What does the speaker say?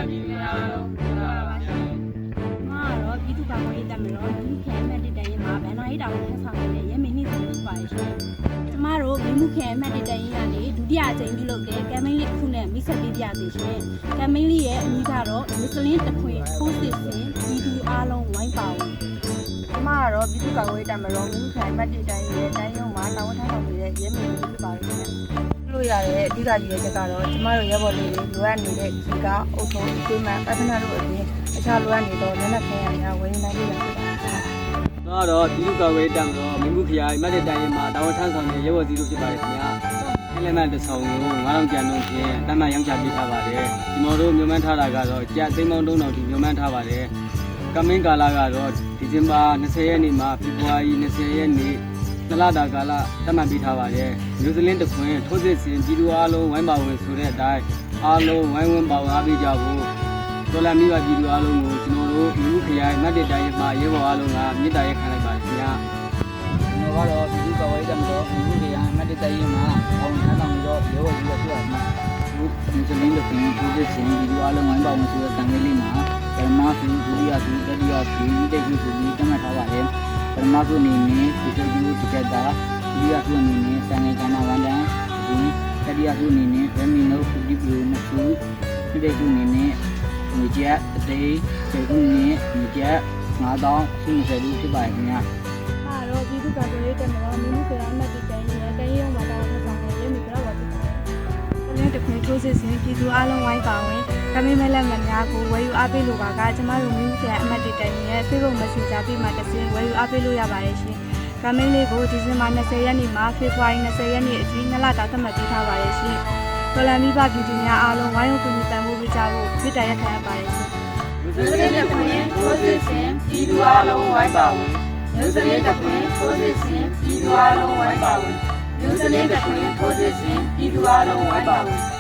ပြည်သူများလုံးတော့ပြည်သူ့ကာကွယ်ရေးတပ်မတော်လူမှုခဲအမှတ်တရင်မှာဗန်နာရေးတာဝန်ထမ်းဆောင်နေတဲ့ရဲမင်းနှင့်ဆိုပါရှင်။ကျမတို့လူမှုခဲအမှတ်တရင်ကနေဒုတိယအကြိမ်ပြုလုပ်တဲ့ကမ်ပိန်းလေးတစ်ခုနဲ့မိတ်ဆက်ပေးပြစီရှင်။ကမ်ပိန်းလေးရဲ့အမည်ကတော့မစ္စလင်းတခွင်ဖိုးစစ်စင်ပြည်သူအားလုံးဝိုင်းပါဝင်။ကျမကတော့ပြည်သူ့ကာကွယ်ရေးတပ်မတော်လူမှုခဲအမှတ်တရင်ရဲ့တိုင်းရုံးမှာတာဝန်ထမ်းဆောင်နေတဲ့ရဲမင်းနှင့်ဖြစ်ပါရှင်။လို့ရတဲ့အဓိကရည်ရွယ်ချက်ကတော့ကျမတို့ရဲဘော်လေးတွေလိုအပ်နေတဲ့ဒီကအုပ်ထုံးအမှန်ပထနာတို့အပြင်အခြားလိုအပ်နေတော့လက်နက်ခဲယမ်းများဝယ်ယူနိုင်လို့ရပါတယ်။ တော့ပြည်သူ့ကာကွယ်ရေးတပ်မတော်မင်းမှုခရိုင်မတ်တတိုင်းရင်မှာတာဝန်ထမ်းဆောင်နေရဲဘော်စီတို့ဖြစ်ပါတယ်ခင်ဗျာ။လက်မှတ်တစ်ဆောင်ကို9000ကျန်လုံးဖြင့်တမ်းမှရောင်းချပေးထားပါတယ်။ကျွန်တော်တို့မြို့မှန်းထားတာကတော့ကျပ်သိန်းပေါင်း3000ထိမြို့မှန်းထားပါတယ်။ကမင်းကာလကတော့ဒီဇင်ဘာ20ရက်နေ့မှာဖေဖော်ဝါရီ20ရက်နေ့နလတာကာလတတ်မှတ်ပေးထားပါတယ်။မျိုးစလင်းတစ်ခွင်ထိုးစစ်ဆင်ပြည်သူအားလုံးဝိုင်းပါဝင်ဆိုတဲ့အတိုင်းအားလုံးဝိုင်းဝန်းပါဝင်အားပေးကြဖို့ဒေါ်လာမိဘပြည်သူအားလုံးကိုကျွန်တော်တို့လူခရိုင်မတ်တတိုင်းမှာရဲဘော်အားလုံးကမြစ်တာရက်ခံလိုက်ပါတယ်ခင်ဗျာ။ကျွန်တော်ကတော့ပြည်သူ့ကာကွယ်ရေးတပ်မတော်လူခရိုင်မတ်တတိုင်းမှာအောင်ထမ်းဆောင်ပြီးတော့ရဲဘော်ကြီးတို့ဖြစ်ပါတယ်။ဒီမျိုးစလင်းတစ်ခွင်ထိုးစစ်ဆင်ပြည်သူအားလုံးဝိုင်းပါဝင်ဆိုတဲ့ကံလေးမှာပထမဆုံးဒုတိယဆုံးတတိယဆုံးမိတိတ်ကြီးဆိုပြီးတတ်မှတ်ထားပါတယ်။ပထမဆုံးအနေနဲ့ဒီစိတ်ကြီးတစ်ချက်သာဒုတိယဆုံးအနေနဲ့စံငယ်ကဏ္ဍဝန်တန်းဒီတတိယဆုံးအနေနဲ့ဗမီနိုဒီပလိုနှစ်ခုမိတိတ်ကြီးအနေနဲ့ငွေကျပ်အသေးစေခုနဲ့ငွေကျပ်9000ရှိနေတယ်လို့ဖြစ်ပါတယ်ခင်ဗျာ။ဟာတော့ပြည်သူ့ကာကွယ်ရေးတပ်မတော်မြို့မှုခရိုင်မတ်တတိုင်းရဲ့တိုင်းရုံးမှာတာဝန်ထမ်းဆောင်နေတဲ့ရဲမိကတော့ဖြစ်ပါတယ်။တလင်းတစ်ခွင်ထိုးစစ်ဆင်ပြည်သူအားလုံးဝိုင်းပါဝင်ကမင်းမဲလက်မှတ်များကိုဝယ်ယူအားပေးလိုပါကကျမတို့မြို့မှုခရိုင်အမှတ်တတိုင်းရဲ့ Facebook Messenger ပေးမှတစ်ဆင့်ဝယ်ယူအားပေးလို့ရပါတယ်ရှင်။ကမင်းလေးကိုဒီဇင်ဘာ20ရက်နေ့မှဖေဖော်ဝါရီ20ရက်နေ့အထိ2လတာသတ်မှတ်ပေးထားပါတယ်ရှင်။ဒေါ်လာမိဘပြည်သူများအားလုံးဝိုင်းဝန်းကူညီပံ့ပိုးပေးကြဖို့မေတ္တာရပ်ခံအပ်ပါတယ်ရှင်။ မျိုးစလင်းတစ်ခွင်ထိုးစစ်ဆင်ပြည်သူအားလုံးဝိုင်းပါဝင်မျိုးစလင်းတစ်ခွင်ထိုးစစ်ဆင်ပြည်သူအားလုံးဝိုင်းပါဝင်မျိုးစလင်းတစ်ခွင်ထိုးစစ်ဆင်ပြည်သူအားလုံးဝိုင်းပါဝင်